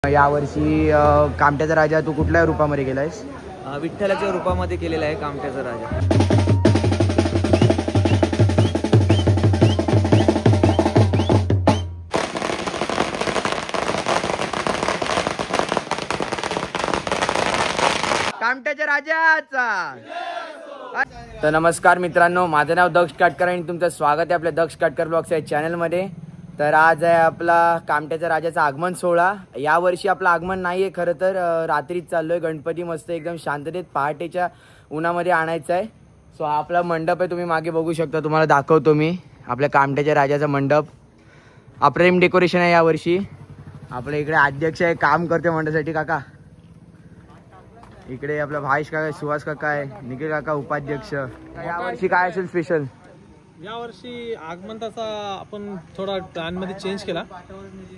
यावर्षी कामट्याचा राजा तू कुठल्या रूपामध्ये गेलायस? विठ्ठलाच्या रूपामध्ये केलेला आहे कामट्याचा राजा. कामट्याच्या राजाचा. तर नमस्कार मित्रांनो, माझं नाव दक्ष काटकर आणि तुमचं स्वागत आहे आपल्या दक्ष काटकर ब्लॉग्स या चॅनलमध्ये. तर आज आहे आपला कामट्याच्या राजाचा आगमन सोहळा. यावर्षी आपलं आगमन नाही आहे खरं तर, रात्रीच चाललोय. गणपती मस्त एकदम शांततेत पहाटेच्या उन्हामध्ये आणायचा आहे. सो हा आपला मंडप आहे, तुम्ही मागे बघू शकता. तुम्हाला दाखवतो मी आपल्या कामट्याच्या राजाचा मंडप. अप्रेम डेकोरेशन आहे यावर्षी. आपल्या इकडे अध्यक्ष आहे, काम करते मंडळासाठी काका. इकडे आपला भाईश काका, सुहास काका आहे, निखिल काका उपाध्यक्ष. यावर्षी काय असेल स्पेशल? यावर्षी आगमन तसा आपण थोडा प्लॅन मध्ये चेंज केला.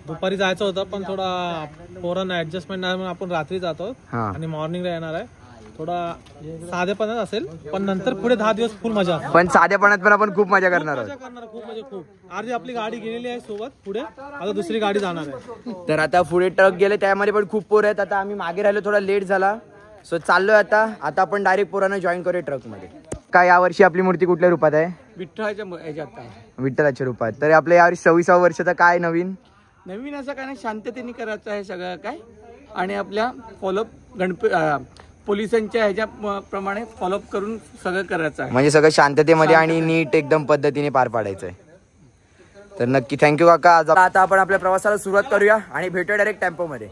दुपारी जायचं होतं पण थोडा पोरांना ऍडजस्टमेंट नाही म्हणून आपण रात्री जातो आणि मॉर्निंगला येणार आहे. थोडा साधेपणात असेल पण नंतर पुढे 10 दिवस फुल मजा. पण साधेपणात पण आपण खूप मजा करणार आहोत. खूप म्हणजे खूप. अर्धी आपली गाडी गेलेली आहे सोबत, पुढे आता दुसरी गाडी जाणार आहे. तर आता पुढे ट्रक गेले, त्यामध्ये पण खूप पोरं आहेत. आता आम्ही मागे राहिलो, थोडा लेट झाला. सो चाललोय आता आपण डायरेक्ट पोरांना जॉईन करूया ट्रक मध्ये. काय यावर्षी आपली मूर्ती कुठल्या रूपात आहे? विठ्ठलाच्या ह्याच्यात आहे, विठ्ठलाच्या रूपात. तर आपल्या यावर्षी 26व्या वर्षाचा काय नवीन असं काय नाही, शांततेने करायचं आहे सगळं काय. आणि आपल्या फॉलोअप पोलिसांच्या ह्याच्या प्रमाणे फॉलोअप करून सगळं करायचं आहे. म्हणजे सगळं शांततेमध्ये आणि नीट एकदम पद्धतीने पार पाडायचं आहे. तर नक्की थँक्यू काका. आता आपण आपल्या प्रवासाला सुरुवात करूया आणि भेटूया डायरेक्ट टेम्पो मध्ये.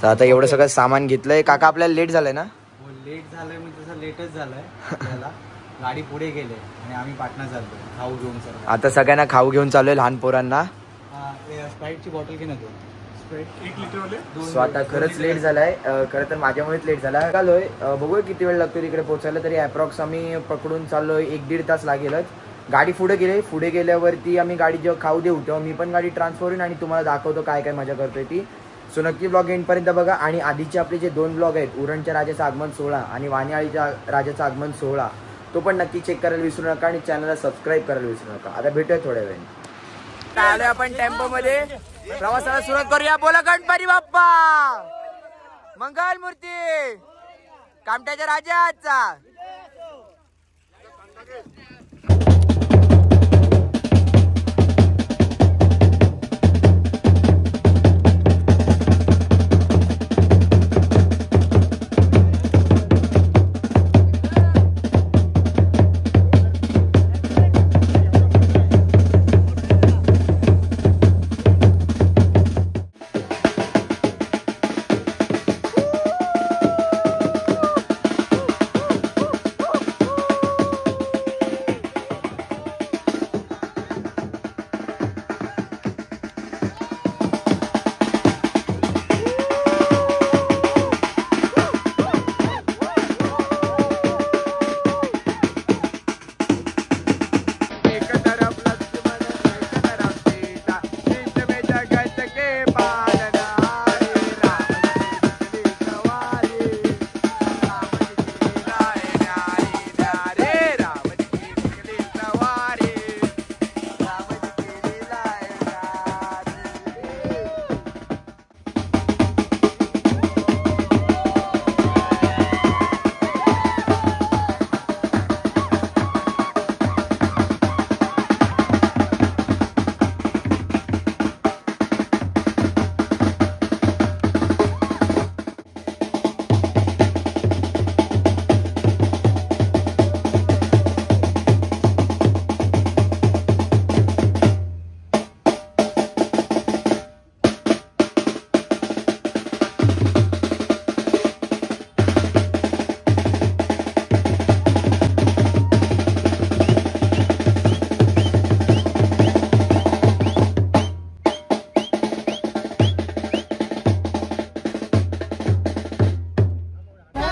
तर आता एवढं सगळं सामान घेतलंय. काका आपल्याला लेट झालंय ना? लेट झालंय म्हणजे तसं लेटच झालंय. गाडी पुढे गेले आणि आम्ही पाटणा चाललो खाऊ घेऊन. सर आता सगळ्यांना खाऊ घेऊन चाललोय, लहान पोरांना. स्प्राईटची बॉटल घे ना तू. स्प्राईट 1 लिटर वाले. सो आता खरंच लेट झालाय. खरं तर माझ्यामुळेच लेट झाला. चाललोय, बघूया किती वेळ लागतो तिकडे पोहोचायला. तरी अप्रॉक्स आम्ही पकडून चाललोय 1-1.5 तास लागेलच. गाडी पुढे गेल्यावरती आम्ही गाडी जेव्हा खाऊ देऊ तेव्हा मी पण गाडी ट्रान्सफर होईन आणि तुम्हाला दाखवतो काय काय मजा करतोय ती. सो नक्की ब्लॉग एंडपर्यंत बघा. आणि आधीचे आपले जे 2 ब्लॉग आहेत, उरणच्या राजाचा आगमन सोहळा आणि वाणियाळीच्या राजाचा आगमन सोहळा, तो पण नक्की चेक करायला विसरू नका आणि चॅनलला सबस्क्राईब करायला विसरू नका. आता भेटूया थोड्या वेळाने. आलोय आपण टेम्पो मध्ये, प्रवासाला सुरुवात करूया. बोला गणपती बाप्पा मंगल मूर्ती कामट्याच्या राजाचा.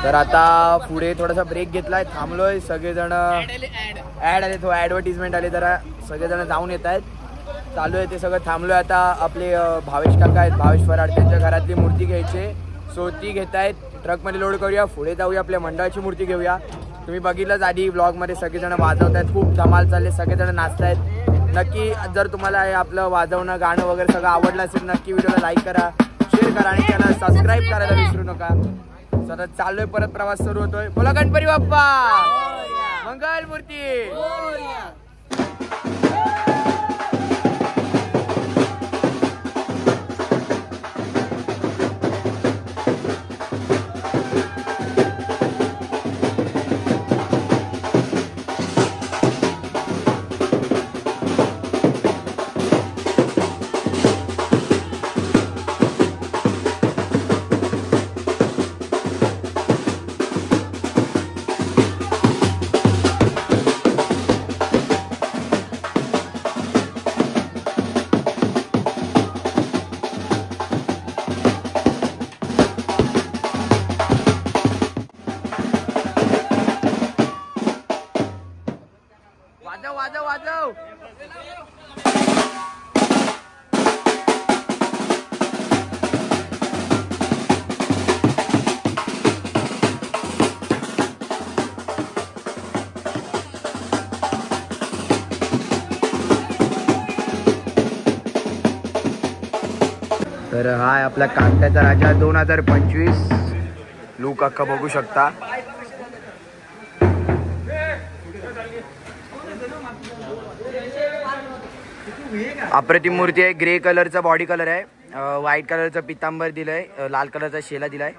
तर आता पुढे थोडासा ब्रेक घेतलाय, थांबलोय. सगळेजण ऍड आले, थोडं ऍडव्हर्टिजमेंट आले, जरा सगळेजण जाऊन येत आहेत. चालू आहे ते सगळं. थांबलोय आता. आपले भावेश काका आहेत, भावेश फराड, त्यांच्या घरातली मूर्ती घ्यायची. सो ती घेत आहेत. ट्रकमध्ये लोड करूया, पुढे जाऊया, आपल्या मंडळाची मूर्ती घेऊया. तुम्ही बघितलंच आधी ब्लॉगमध्ये सगळेजण वाजवत आहेत, खूप धमाल चालले, सगळेजण नाचत आहेत. नक्की जर तुम्हाला आपलं वाजवणं गाणं वगैरे सगळं आवडलं असेल नक्की व्हिडिओला लाईक करा, शेअर करा आणि त्याला सबस्क्राईब करायला विसरू नका. सतत चाललोय, परत प्रवास सुरू होतोय. बोला गणपती बाप्पा, मंगल मूर्ती. वाजव. तर हा आहे आपला कामट्याचा राजा 2025 लुक अख्खा बघू शकता. अप्रतिम मूर्ती आहे. ग्रे कलरचा बॉडी कलर आहे, व्हाईट कलरचा पितांबर दिलाय, लाल कलरचा शेला दिलाय.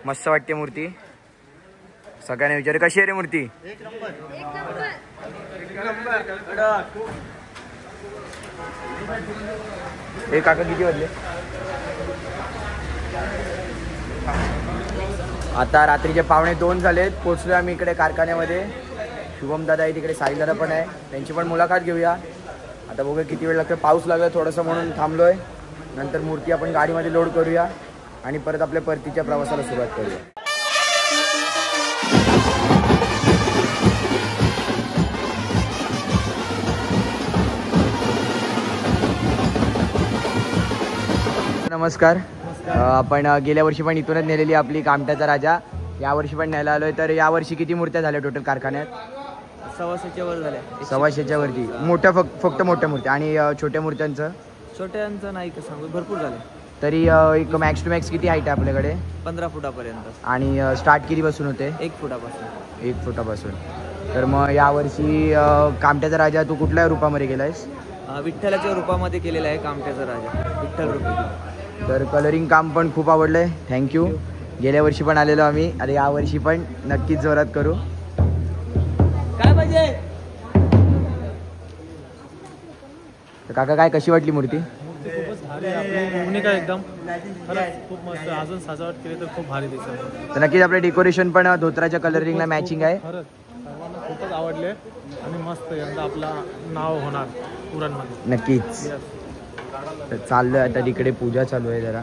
मस्त वाटते मूर्ती. सगळ्यांना विचार कशी आहे रे मूर्ती? हे काका किती वाजले? आता रात्रीचे 1:45 झालेत. पोहोचलोय आम्ही इकडे कारखान्यामध्ये. शुभम दादा आहे तिकडे, साई दादा पण आहे, त्यांची पण मुलाखत घेऊया. आता बघूया किती वेळ लागतो. पाऊस लागला थोडंसं म्हणून थांबलोय. नंतर मूर्ती आपण गाडीमध्ये लोड करूया आणि परत आपल्या परतीच्या प्रवासाला सुरुवात करूया. नमस्कार. आपण गेल्या वर्षी पण इथूनच नेलेली आपली कामट्याचा राजा. यावर्षी पण न्यायला आलोय. तर यावर्षी किती मूर्त्या झाल्या टोटल कारखान्यात? 100च्या वर झाल्या. 100च्या वरती. मोठ्या फक्त मोठ्या मूर्त्या आणि छोट्या मूर्त्यांचं? छोट्यांचं नाही का सांगू, भरपूर झाले. तरी एक मॅक्स टू मॅक्स किती हाईट आहे आपल्याकडे? 15 फुटापर्यंत. आणि स्टार्ट किती बसून होते? 1 फुटापासून. 1 फुटापासून. तर मग यावर्षी कामट्याचा राजा तू कुठल्या रूपामध्ये गेलायस? विठ्ठलाच्या रूपामध्ये केलेला आहे कामट्याचा राजा, विठ्ठल रूपी. तर कलरिंग काम पण खूप आवडलंय. थँक्यू. गेल्या वर्षी पण आलेलो आम्ही, आता यावर्षी पण नक्कीच जोरात करू. काय पाहिजे? काका काय कशी वाटली मूर्ती? खूपच भारी आहे, एकदम खूप मस्त. अजून सजावट केली तर खूप भारी दिसत. तर नक्कीच आपलं डेकोरेशन पण धोत्राच्या कलरिंगला मॅचिंग आहे. खरंच सर्वांना खूपच आवडले आणि मस्त यंदा आपला नाव होणार पुरणमध्ये. नक्कीच. तर चाललोय आता तिकडे, पूजा चालू आहे जरा.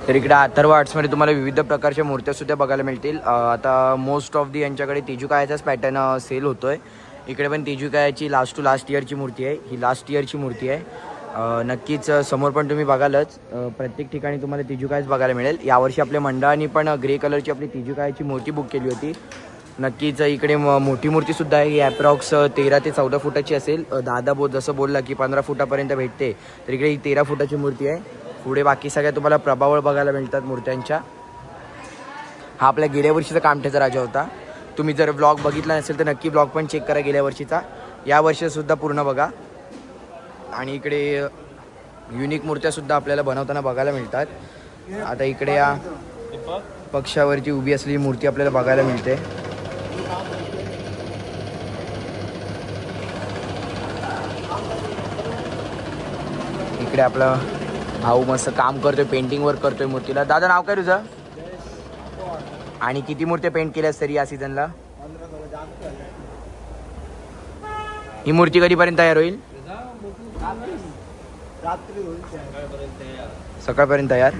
तर इकडे अथर्व आर्ट्समध्ये तुम्हाला विविध प्रकारच्या मूर्त्या सुद्धा बघायला मिळतील. आता मोस्ट ऑफ दी यांच्याकडे तेजुकायाचाच पॅटर्न सेल होतोय. इकडे पण तेजुकायाची लास्ट टू लास्ट इयरची मूर्ती आहे. ही लास्ट इयरची मूर्ती आहे. नक्कीच समोर पण तुम्ही बघालच, प्रत्येक ठिकाणी तुम्हाला तेजुकायच बघायला मिळेल. यावर्षी आपल्या मंडळाने पण ग्रे कलरची आपली तेजुकायाची मूर्ती बुक केली होती. नक्कीच इकडे मोठी मूर्ती सुद्धा आहे. ही ॲप्रॉक्स 13 ते 14 फुटाची असेल. दादा जसं बोलला की 15 फुटापर्यंत भेटते, तर इकडे ही 13 फुटाची मूर्ती आहे. पुढे बाकी सगळ्या तुम्हाला प्रभावळ बघायला मिळतात मूर्त्यांच्या. हा आपल्या गेल्या वर्षीचा कामट्याचा राजा होता. तुम्ही जर ब्लॉग बघितला नसेल तर नक्की ब्लॉग पण चेक करा गेल्या वर्षीचा. या वर्षीसुद्धा पूर्ण बघा. आणि इकडे युनिक मूर्त्यासुद्धा आपल्याला बनवताना बघायला मिळतात. आता इकडे या पक्षावरची उभी असलेली मूर्ती आपल्याला बघायला मिळते. इकडे आपला भाऊ मस्त काम करतोय, पेंटिंग वर्क करतोय मूर्तीला. दादा नाव काय तुझं? आणि किती मूर्त्या पेंट केल्यास तरी या सीझनला? ही मूर्ती कधीपर्यंत तयार होईल? सकाळपर्यंत तयार.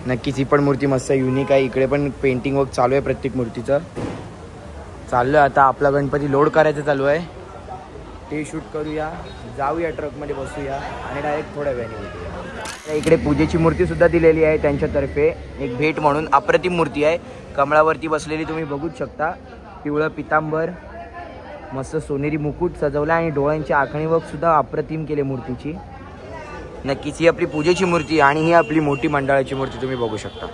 नक्कीच ही पण मूर्ती मस्त युनिक आहे. इकडे पण पेंटिंग वर्क चालू आहे प्रत्येक मूर्तीचं. चाललं आता आपला गणपती लोड करायचं चालू आहे. ते शूट करूया, जाऊया ट्रकमध्ये बसूया आणि डायरेक्ट थोड्या वेळाने भेटूया. इकडे पूजेची मूर्ती सुद्धा दिलेली आहे त्यांच्यातर्फे, एक भेट म्हणून. अप्रतिम मूर्ती आहे, कमळावरती बसलेली तुम्ही बघूच शकता. पिवळं पितांबर मस्त सोनेरी मुकुट सजवला आणि डोळ्यांची आखणी वर्क सुद्धा अप्रतिम केले मूर्तीची. नक्कीच ही आपली पूजेची मूर्ती आणि ही आपली मोठी मंडळाची मूर्ती तुम्ही बघू शकता.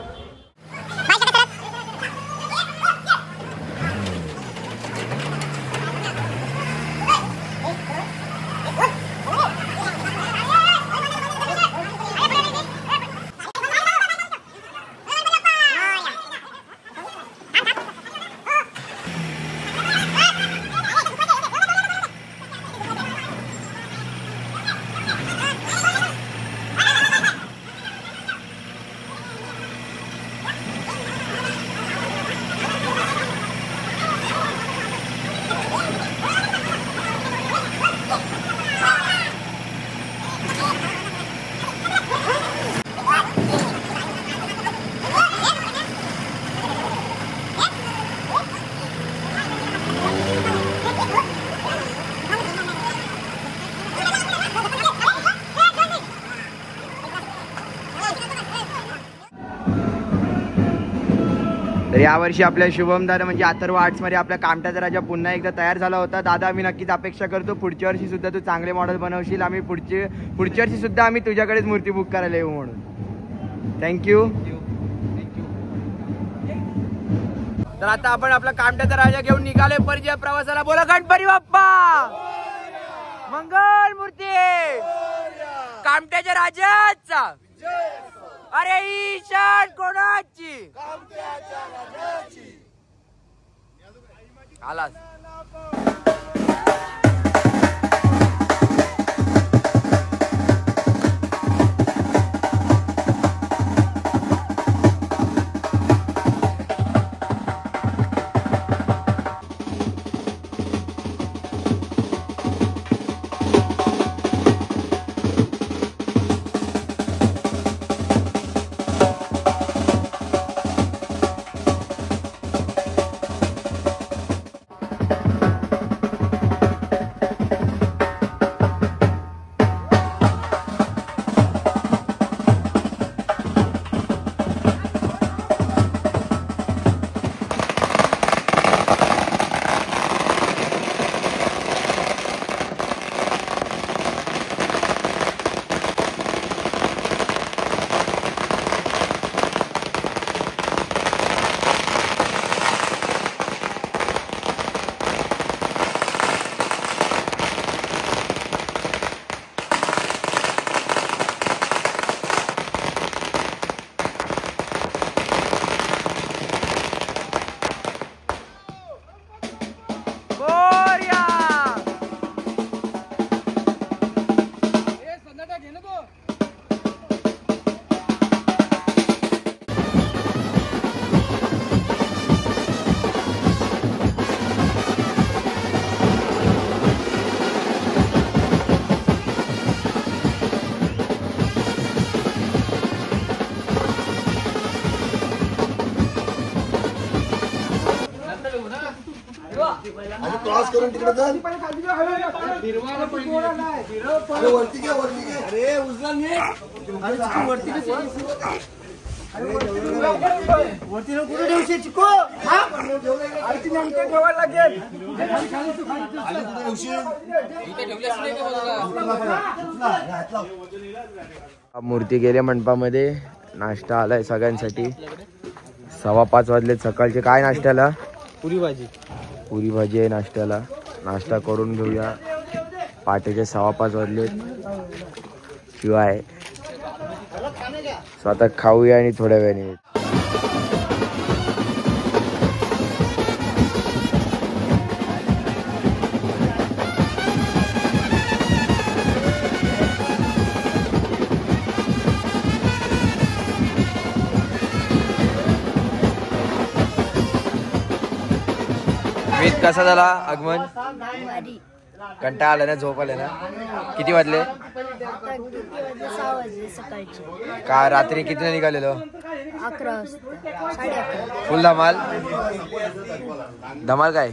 तर यावर्षी आपल्या शुभम दादा म्हणजे अथर्व आर्ट्स मध्ये आपल्या कामट्याचा राजा पुन्हा एकदा तयार झाला होता. दादा आम्ही नक्कीच अपेक्षा करतो पुढच्या वर्षी सुद्धा तू चांगले मॉडेल बनवशील. आम्ही पुढच्या वर्षी सुद्धा आम्ही तुझ्याकडेच मूर्ती बुक करायला येऊ म्हणून. थँक्यू. तर आता आपण आपला कामट्याचा राजा घेऊन निघाले परजीय प्रवासाला. बोला गणपती बाप्पा मंगल मूर्ती कामट्याच्या राजाचा. अरे ईशान कोणाची आलास. क्रॉस करून तिकडे जा. अरे वरती घे, वरती घे. अरे उजला घे. अरे वरती घे. वरती कुठे ठेवशील चिको? आरती नंतर ठेवायला लागेल. मूर्ती गेल्या मंडपामध्ये. नाश्ता आलाय सगळ्यांसाठी. 5:15 वाजले सकाळचे. काय नाश्त्याला? पुरी भाजी. पुरी भाजी आहे नाश्त्याला. नाश्ता करून घेऊया. पहाटेचे 5:15 वाजले शिवाय. स्वतः खाऊया आणि थोड्या वेळाने कसा झाला आगमन? कंटाळा आला ना? झोप आले ना? किती वाजले? 6 वाजले सकाळचे. का रात्री किती निघालेलो? 11 वाजता. 11:30. फुल धमाल. धमाल काय?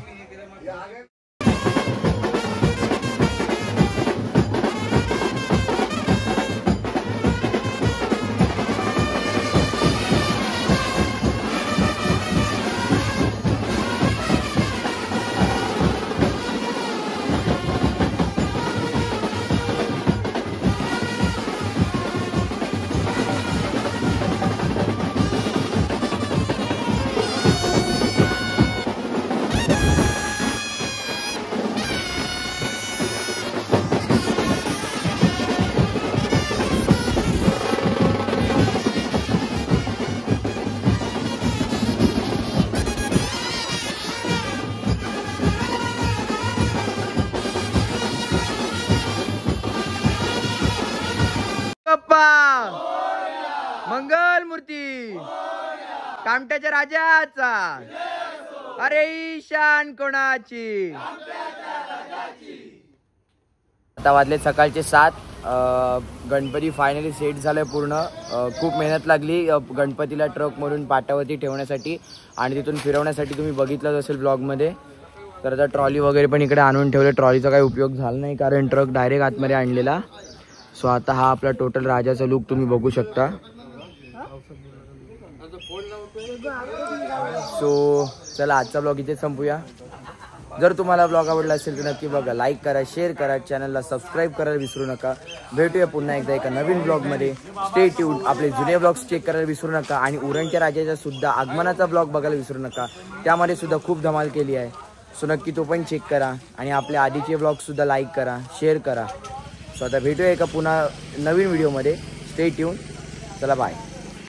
कामट्याच्या राजाचा, अरे ईशान कोणाची. आता वाजले सकाळचे 7. गणपती फायनली सेट झालाय पूर्ण. खूप मेहनत लागली गणपतीला ट्रक मधून पाटावरती ठेवण्यासाठी आणि तिथून फिरवण्यासाठी. तुम्ही बघितलंच असेल ब्लॉगमध्ये. तर आता ट्रॉली वगैरे पण इकडे आणून ठेवले. ट्रॉलीचा काही उपयोग झाला नाही कारण ट्रक डायरेक्ट आतमध्ये आणलेला. सो आता हा आपला टोटल राजाचा लुक तुम्ही बघू शकता. सो चला आजचा ब्लॉग इथे संपूया. जर तुम्हाला ब्लॉग आवडला असेल तर नक्की बघा, लाईक करा, शेअर करा, चॅनलला सबस्क्राईब करायला विसरू नका. भेटूया पुन्हा एकदा एका नवीन ब्लॉगमध्ये. Stay tune. आपले जुने ब्लॉग्स चेक करायला विसरू नका आणि उरणच्या राजाचा सुद्धा आगमनाचा ब्लॉग बघायला विसरू नका. त्यामध्ये सुद्धा खूप धमाल केली आहे. सो नक्की तो पण चेक करा आणि आपले आधीचे ब्लॉगसुद्धा लाईक करा, शेअर करा. सो आता भेटूया एका पुन्हा नवीन व्हिडिओमध्ये. Stay tune. चला बाय.